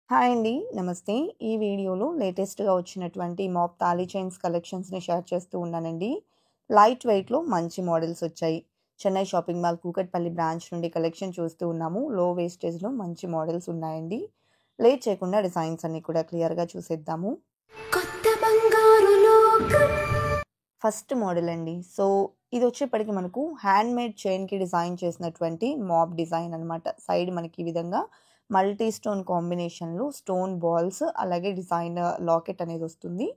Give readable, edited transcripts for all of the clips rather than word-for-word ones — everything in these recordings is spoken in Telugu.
హాయ్ అండి. నమస్తే. ఈ వీడియోలో లేటెస్ట్‌గా వచ్చినటువంటి మాప్ తాళి చైన్స్ కలెక్షన్స్‌ని షేర్ చేస్తూ ఉన్నానండి. లైట్ వెయిట్‌లో మంచి మోడల్స్ వచ్చాయి. Chennai shopping mall Kukatpally branch నుండి కలెక్షన్ చూస్తూ ఉన్నాము. లో వేస్టేజ్‌లో మంచి మోడల్స్ ఉన్నాయండి. లేట్ చేయకుండా డిజైన్స్ అన్నీ కూడా క్లియర్‌గా చూసేద్దాము. కొత్త బంగారు లోకం. ఫస్ట్ మోడల్ అండి. సో, ఇదొచ్చేప్పటికి మనకు హ్యాండ్‌మేడ్ చైన్‌కి డిజైన్ చేసినటువంటి మాప్ డిజైన్ అనమాట. సైడ్ మనకి ఈ విధంగా మల్టీ స్టోన్ కాంబినేషన్‌లో స్టోన్ బాల్స్ అలాగే డిజైన్ లాకెట్ అనేదొస్తుంది.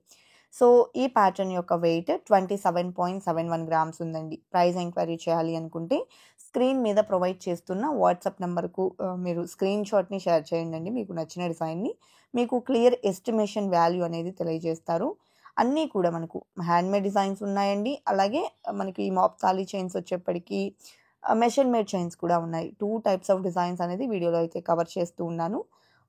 సో, ఈ ప్యాటర్న్ యొక్క వెయిట్ 27.71 గ్రామ్స్ ఉందండి. ప్రైస్ ఎంక్వైరీ చేయాలి అనుకుంటే స్క్రీన్ మీద ప్రొవైడ్ చేస్తున్న వాట్సాప్ నంబర్‌కు మీరు స్క్రీన్ షాట్‌ని షేర్ చేయండండి. మీకు నచ్చిన డిజైన్‌ని. మీకు క్లియర్ ఎస్టిమేషన్ వాల్యూ అనేది తెలియజేస్తారు. అన్నీ కూడా మనకు హ్యాండ్‌మేడ్ డిజైన్స్ ఉన్నాయండి. అలాగే మనకి ఈ మాప్ తాళి చైన్స్ వచ్చేప్పటికి మెషిన్ మేడ్ చైన్స్ కూడా ఉన్నాయి. 2 టైప్స్ ఆఫ్ డిజైన్స్ అనేది వీడియోలో అయితే కవర్ చేస్తూ ఉన్నాను.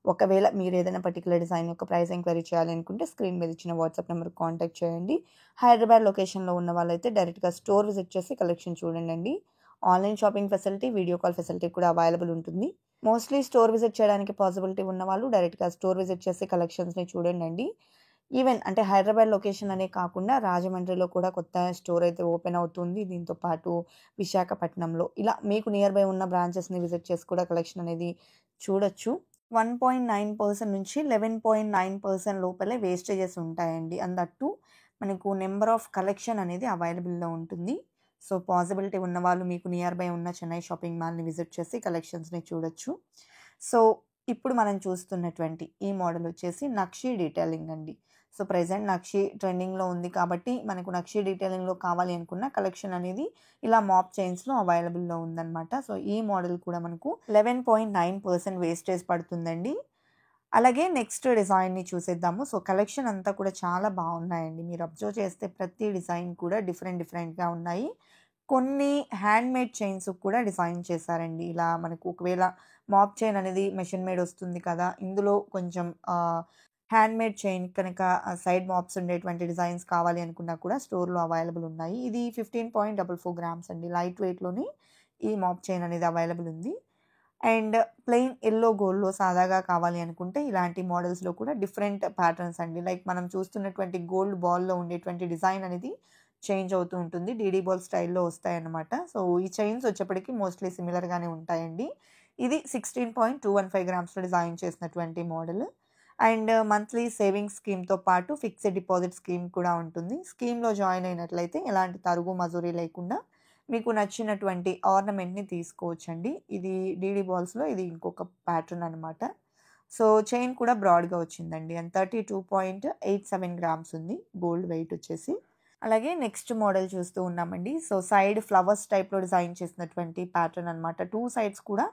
ఒకవేళ మీరేదైనా పర్టిక్యులర్ డిజైన్ యొక్క ప్రైస్ ఎంక్వైరీ చేయాలి అనుకుంటే స్క్రీన్ మీద ఇచ్చిన వాట్సాప్ నంబర్‌కి కాంటాక్ట్ చేయండి. హైదరాబాద్ లొకేషన్‌లో ఉన్న వాళ్ళైతే డైరెక్ట్‌గా స్టోర్ విజిట్ చేసి కలెక్షన్ చూడండండి. Online shopping facility, video call facility కూడా అవైలబుల్ ఉంటుంది. మోస్ట్‌లీ స్టోర్ విజిట్ చేయడానికి పాసిబిలిటీ ఉన్నవాళ్ళు డైరెక్ట్‌గా స్టోర్ విజిట్ చేసి కలెక్షన్స్‌ని చూడండండి. ఈవెన్ అంటే హైదరాబాద్ లొకేషన్ అనే కాకుండా రాజమండ్రిలో కూడా కొత్త స్టోర్ అయితే ఓపెన్ అవుతుంది. దీంతో పాటు విశాఖపట్నంలో ఇలా మీకు నియర్ బై ఉన్న బ్రాంచెస్‌ని విజిట్ చేసి కూడా కలెక్షన్ అనేది చూడొచ్చు. 1.9% నుంచి 11.9% లోపలే వేస్టేజెస్ ఉంటాయండి. అండ్ దట్ టూ మనకు నంబర్ ఆఫ్ కలెక్షన్ అనేది అవైలబుల్‌లో ఉంటుంది. సో, పాసిబిలిటీ ఉన్నవాళ్ళు మీకు నియర్ బై ఉన్న చెన్నై షాపింగ్ మాల్‌ని విజిట్ చేసి కలెక్షన్స్‌ని చూడొచ్చు. సో, ఇప్పుడు మనం చూస్తున్నటువంటి ఈ మోడల్ వచ్చేసి నక్షి డీటెయిలింగ్ అండి. సో, ప్రెజెంట్ నక్షి ట్రెండింగ్‌లో ఉంది కాబట్టి మనకు నక్షి డీటెయిలింగ్‌లో కావాలి అనుకున్న కలెక్షన్ అనేది ఇలా మాప్ చైన్స్‌లో అవైలబుల్‌లో ఉందన్నమాట. సో, ఈ మోడల్ కూడా మనకు 11.9% వేస్టేజ్ పడుతుందండి. అలాగే నెక్స్ట్ డిజైన్‌ని చూసేద్దాము. సో, కలెక్షన్ అంతా కూడా చాలా బాగున్నాయండి. మీరు అబ్జర్వ్ చేస్తే ప్రతి డిజైన్ కూడా డిఫరెంట్‌గా ఉన్నాయి. కొన్ని హ్యాండ్‌మేడ్ చైన్స్ కూడా డిజైన్ చేశారండి. ఇలా మనకు ఒకవేళ మాప్ చైన్ అనేది మెషిన్ మేడ్ వస్తుంది కదా! ఇందులో కొంచెం హ్యాండ్‌మేడ్ చైన్ కనుక సైడ్ మాప్స్ ఉండేటువంటి డిజైన్స్ కావాలి అనుకున్నా కూడా స్టోర్‌లో అవైలబుల్ ఉన్నాయి. ఇది 15.44 గ్రామ్స్ అండి. లైట్ వెయిట్‌లోనే ఈ మాప్ చైన్ అనేది అవైలబుల్ ఉంది. అండ్ ప్లెయిన్ యెల్లో గోల్డ్‌లో సాదాగా కావాలి అనుకుంటే ఇలాంటి మోడల్స్‌లో కూడా డిఫరెంట్ ప్యాటర్న్స్ అండి. లైక్ మనం చూస్తున్నటువంటి గోల్డ్ బాల్‌లో ఉండేటువంటి డిజైన్ అనేది చేంజ్ అవుతూ ఉంటుంది. డీడీ బాల్ స్టైల్‌లో వస్తాయన్నమాట. సో, ఈ చైన్స్ వచ్చేప్పటికి మోస్ట్‌లీ సిమిలర్‌గానే ఉంటాయండి. ఇది 16.215 గ్రామ్స్‌లో డిజైన్ చేసినటువంటి మోడల్. అండ్ మంత్లీ సేవింగ్స్ స్కీమ్‌తో పాటు ఫిక్స్డ్ డిపాజిట్ స్కీమ్ కూడా ఉంటుంది. స్కీమ్‌లో జాయిన్ అయినట్లయితే ఎలాంటి తరుగు మజూరీ లేకుండా మీకు నచ్చినటువంటి ఆర్నమెంట్‌ని తీసుకోవచ్చండి. ఇది డీడీ బాల్స్‌లో ఇది ఇంకొక ప్యాటర్న్ అనమాట. సో, చైన్ కూడా బ్రాడ్‌గా వచ్చిందండి. అండ్ 32.87 గ్రామ్స్ ఉంది. గోల్డ్ వెయిట్ వచ్చేసి. అలాగే నెక్స్ట్ మోడల్ చూస్తూ ఉన్నామండి. సో, సైడ్ ఫ్లవర్స్ టైప్‌లో డిజైన్ చేసినటువంటి ప్యాటర్న్ అనమాట. 2 సైడ్స్ కూడా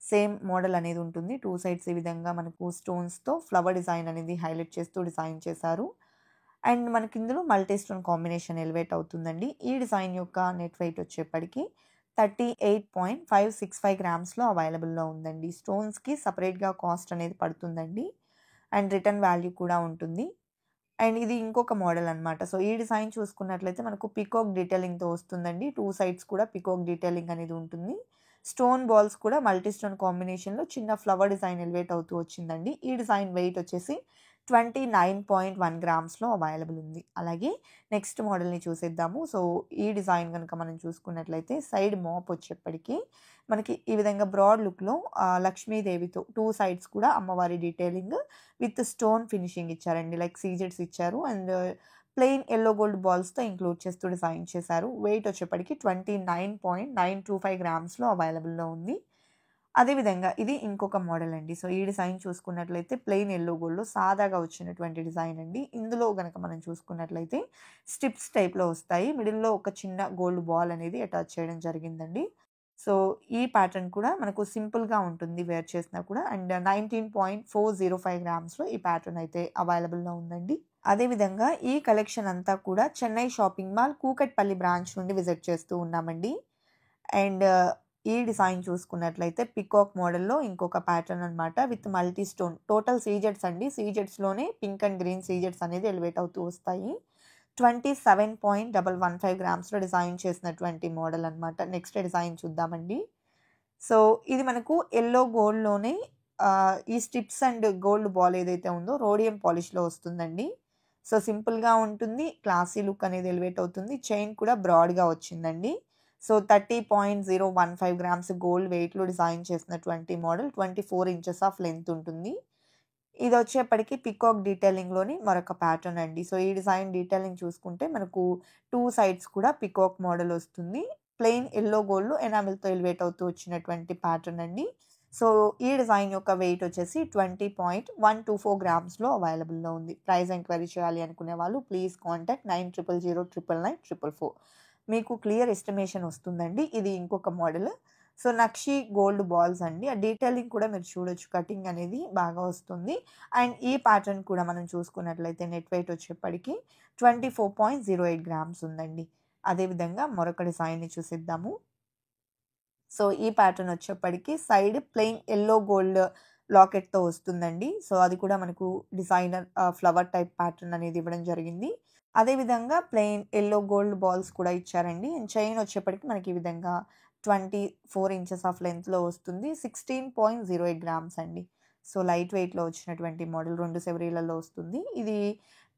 సేమ్ మోడల్ అనేది ఉంటుంది. 2 సైడ్స్ ఈ విధంగా మనకు స్టోన్స్‌తో ఫ్లవర్ డిజైన్ అనేది హైలైట్ చేస్తూ డిజైన్ చేశారు. అండ్ మనకి ఇందులో మల్టీ స్టోన్ కాంబినేషన్ ఎలివేట్ అవుతుందండి. ఈ డిజైన్ యొక్క నెట్ వెయిట్ వచ్చేప్పటికి 38.565 గ్రామ్స్‌లో అవైలబుల్‌లో ఉందండి. స్టోన్స్‌కి సెపరేట్‌గా కాస్ట్ అనేది పడుతుందండి. అండ్ రిటర్న్ వాల్యూ కూడా ఉంటుంది. అండ్ ఇది ఇంకొక మోడల్ అనమాట. సో, ఈ డిజైన్ చూసుకున్నట్లయితే మనకు పీకాక్ డీటెయిలింగ్‌తో వస్తుందండి. 2 సైడ్స్ కూడా పీకాక్ డీటెయిలింగ్ అనేది ఉంటుంది. స్టోన్ బాల్స్ కూడా మల్టీ స్టోన్ కాంబినేషన్‌లో చిన్న ఫ్లవర్ డిజైన్ ఎలివేట్ అవుతూ వచ్చిందండి. ఈ డిజైన్ వెయిట్ వచ్చేసి 29.1 గ్రామ్స్‌లో అవైలబుల్ ఉంది. అలాగే నెక్స్ట్ మోడల్‌ని చూసేద్దాము. సో, ఈ డిజైన్ గనుక మనం చూసుకున్నట్లయితే సైడ్ మాప్ వచ్చేప్పటికి మనకి ఈ విధంగా బ్రాడ్ లుక్‌లో లక్ష్మీదేవితో 2 సైడ్స్ కూడా అమ్మవారి డీటెయిలింగ్ విత్ స్టోన్ ఫినిషింగ్ ఇచ్చారండి. లైక్ సీజెడ్స్ ఇచ్చారు. అండ్ ప్లెయిన్ యెల్లో గోల్డ్ బాల్స్‌తో ఇంక్లూడ్ చేస్తూ డిజైన్ చేశారు. వెయిట్ వచ్చేప్పటికి 29.925 గ్రామ్స్‌లో అవైలబుల్‌లో ఉంది. అదేవిధంగా ఇది ఇంకొక మోడల్ అండి. సో, ఈ డిజైన్ చూసుకున్నట్లయితే ప్లెయిన్ యెల్లో గోల్డ్‌లో సాదాగా వచ్చినటువంటి డిజైన్ అండి. ఇందులో గనక మనం చూసుకున్నట్లయితే స్ట్రిప్స్ టైప్‌లో వస్తాయి. మిడిల్‌లో ఒక చిన్న గోల్డ్ బాల్ అనేది అటాచ్ చేయడం జరిగిందండి. సో, ఈ ప్యాటర్న్ కూడా మనకు సింపుల్‌గా ఉంటుంది వేర్ చేసినా కూడా. అండ్ 19.405 గ్రామ్స్‌లో ఈ ప్యాటర్న్ అయితే అవైలబుల్‌లో ఉందండి. అదేవిధంగా ఈ కలెక్షన్ అంతా కూడా Chennai shopping mall Kukatpally branch నుండి విజిట్ చేస్తూ ఉన్నామండి. అండ్ ఈ డిజైన్ చూసుకున్నట్లయితే పికాక్ మోడల్‌లో ఇంకొక ప్యాటర్న్ అనమాట విత్ మల్టీ స్టోన్. టోటల్ సీజెడ్స్ అండి. సీజెడ్స్‌లోనే పింక్ అండ్ గ్రీన్ సీజెడ్స్ అనేది ఎలివేట్ అవుతూ వస్తాయి. 27.115 గ్రామ్స్‌లో డిజైన్ చేసినటువంటి మోడల్ అనమాట. నెక్స్ట్ డిజైన్ చూద్దామండి. సో, ఇది మనకు యెల్లో గోల్డ్‌లోనే ఈ స్టిప్స్ అండ్ గోల్డ్ బాల్ ఏదైతే ఉందో రోడియం పాలిష్‌లో వస్తుందండి. సో, సింపుల్‌గా ఉంటుంది. క్లాసీ లుక్ అనేది ఎలివేట్ అవుతుంది. చైన్ కూడా బ్రాడ్‌గా వచ్చిందండి. సో, 30.015 గ్రామ్స్ గోల్డ్ వెయిట్‌లో డిజైన్ చేసినటువంటి మోడల్. 24 ఇంచెస్ ఆఫ్ లెంత్ ఉంటుంది. ఇదొచ్చేప్పటికి పికాక్ డీటెయిలింగ్‌లోని మరొక ప్యాటర్న్ అండి. సో, ఈ డిజైన్ డీటెయిలింగ్ చూసుకుంటే మనకు 2 సైడ్స్ కూడా పికాక్ మోడల్ వస్తుంది. ప్లెయిన్ యెల్లో గోల్డ్‌లో ఎనామిల్‌తో ఎలివేట్ అవుతూ వచ్చినటువంటి ప్యాటర్న్ అండి. సో, ఈ డిజైన్ యొక్క వెయిట్ వచ్చేసి 20.124 గ్రామ్స్‌లో అవైలబుల్‌లో ఉంది. ప్రైస్ ఎంక్వైరీ చేయాలి అనుకునే వాళ్ళు ప్లీజ్ కాంటాక్ట్ 9000999944. మీకు క్లియర్ ఎస్టిమేషన్ వస్తుందండి. ఇది ఇంకొక మోడల్. సో, నక్షి గోల్డ్ బాల్స్ అండి. ఆ డీటెయిలింగ్ కూడా మీరు చూడొచ్చు. కటింగ్ అనేది బాగా వస్తుంది. అండ్ ఈ ప్యాటర్న్ కూడా మనం చూసుకున్నట్లయితే నెట్ వెయిట్ వచ్చేప్పటికి 24.08 గ్రామ్స్ ఉందండి. అదేవిధంగా మరొక డిజైన్‌ని చూసిద్దాము. సో, ఈ ప్యాటర్న్ వచ్చేప్పటికి సైడ్ ప్లెయిన్ యెల్లో గోల్డ్ లాకెట్‌తో వస్తుందండి. సో, అది కూడా మనకు డిజైనర్ ఫ్లవర్ టైప్ ప్యాటర్న్ అనేది ఇవ్వడం జరిగింది. అదేవిధంగా ప్లెయిన్ యెల్లో గోల్డ్ బాల్స్ కూడా ఇచ్చారండి. అండ్ చైన్ వచ్చేప్పటికి మనకి ఈ విధంగా 24 ఇంచెస్ ఆఫ్ లెంగ్త్‌లో వస్తుంది. 16.08 గ్రామ్స్ అండి. సో, లైట్ వెయిట్‌లో వచ్చినటువంటి మోడల్ 2 సెవరీలలో వస్తుంది. ఇది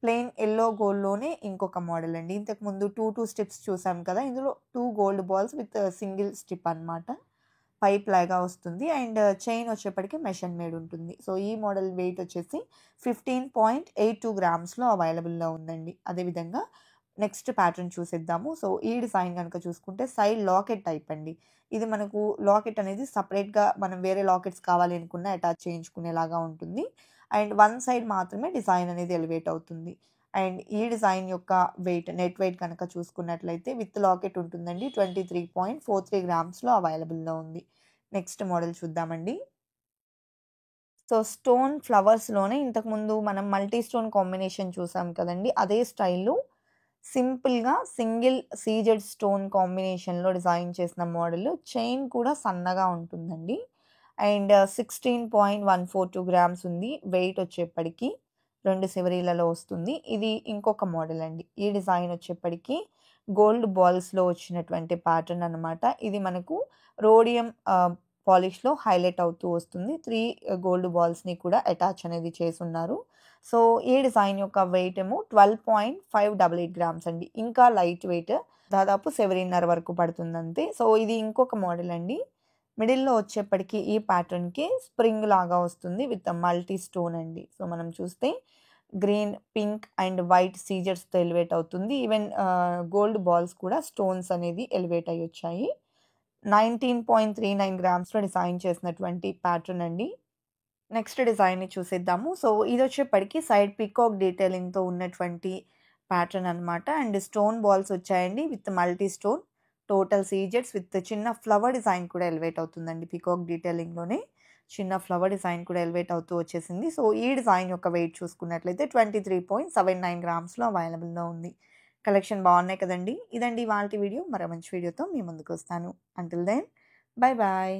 ప్లెయిన్ యెల్లో గోల్డ్‌లోనే ఇంకొక మోడల్ అండి. ఇంతకుముందు 2 స్ట్రిప్స్ చూసాం కదా! ఇందులో 2 gold balls with single strip అన్నమాట. పైప్ లాగా వస్తుంది. అండ్ చైన్ వచ్చేప్పటికి మెషిన్ మేడ్ ఉంటుంది. సో, ఈ మోడల్ వెయిట్ వచ్చేసి 15.82 గ్రామ్స్‌లో అవైలబుల్‌లో ఉందండి. అదేవిధంగా నెక్స్ట్ ప్యాటర్న్ చూసేద్దాము. సో, ఈ డిజైన్ గనుక చూసుకుంటే సైడ్ లాకెట్ టైప్ అండి. ఇది మనకు లాకెట్ అనేది సెపరేట్‌గా మనం వేరే లాకెట్స్ కావాలి అనుకున్న అటాచ్ చేయించుకునేలాగా ఉంటుంది. అండ్ వన్ సైడ్ మాత్రమే డిజైన్ అనేది ఎలివేట్ అవుతుంది. అండ్ ఈ డిజైన్ యొక్క వెయిట్ నెట్ వెయిట్ కనుక చూసుకున్నట్లయితే విత్ లాకెట్ ఉంటుందండి. 23.43 గ్రామ్స్‌లో అవైలబుల్‌లో ఉంది. నెక్స్ట్ మోడల్ చూద్దామండి. సో, స్టోన్ ఫ్లవర్స్‌లోనే ఇంతకుముందు మనం మల్టీ స్టోన్ కాంబినేషన్ చూసాం కదండీ! అదే స్టైల్‌లో సింపుల్‌గా సింగిల్ సీజెడ్ స్టోన్ కాంబినేషన్‌లో డిజైన్ చేసిన మోడల్. చైన్ కూడా సన్నగా ఉంటుందండి. అండ్ 16.142 గ్రామ్స్ ఉంది. వెయిట్ వచ్చేప్పటికి 2 సెవరీలలో వస్తుంది. ఇది ఇంకొక మోడల్ అండి. ఈ డిజైన్ వచ్చేప్పటికి గోల్డ్ బాల్స్‌లో వచ్చినటువంటి ప్యాటర్న్ అన్నమాట. ఇది మనకు రోడియం పాలిష్‌లో హైలైట్ అవుతూ వస్తుంది. 3 గోల్డ్ బాల్స్‌ని కూడా అటాచ్ అనేది చేసున్నారు. సో, ఈ డిజైన్ యొక్క వెయిట్ ఏమో 12.588 గ్రామ్స్ అండి. ఇంకా లైట్ వెయిట్. దాదాపు సెవరీన్నర వరకు పడుతుందంతే. సో, ఇది ఇంకొక మోడల్ అండి. మిడిల్‌లో వచ్చేప్పటికి ఈ ప్యాటర్న్‌కి స్ప్రింగ్ లాగా వస్తుంది విత్ మల్టీ స్టోన్ అండి. సో, మనం చూస్తే గ్రీన్, పింక్ అండ్ వైట్ సీజర్స్‌తో ఎలివేట్ అవుతుంది. ఈవెన్ గోల్డ్ బాల్స్ కూడా స్టోన్స్ అనేది ఎలివేట్ అయ్యొచ్చాయి. 19.39 గ్రామ్స్‌లో డిజైన్ చేసినటువంటి ప్యాటర్న్ అండి. నెక్స్ట్ డిజైన్‌ని చూసేద్దాము. సో, ఇదొచ్చేప్పటికి సైడ్ పీకాక్ డీటెయిలింగ్‌తో ఉన్నటువంటి ప్యాటర్న్ అన్నమాట. అండ్ స్టోన్ బాల్స్ వచ్చాయండి విత్ మల్టీ స్టోన్. టోటల్ సీజెట్స్ విత్ చిన్న ఫ్లవర్ డిజైన్ కూడా ఎలివేట్ అవుతుందండి. పీకాక్ డీటెయిలింగ్‌లోనే చిన్న ఫ్లవర్ డిజైన్ కూడా ఎలివేట్ అవుతూ వచ్చేసింది. సో, ఈ డిజైన్ యొక్క వెయిట్ చూసుకున్నట్లయితే 23.79 గ్రామ్స్‌లో అవైలబుల్‌లో ఉంది. కలెక్షన్ బాగున్నాయి కదండీ! ఇదండి ఇవాల్టి వీడియో. మరో మంచి వీడియోతో మీ ముందుకొస్తాను. Until then bye bye.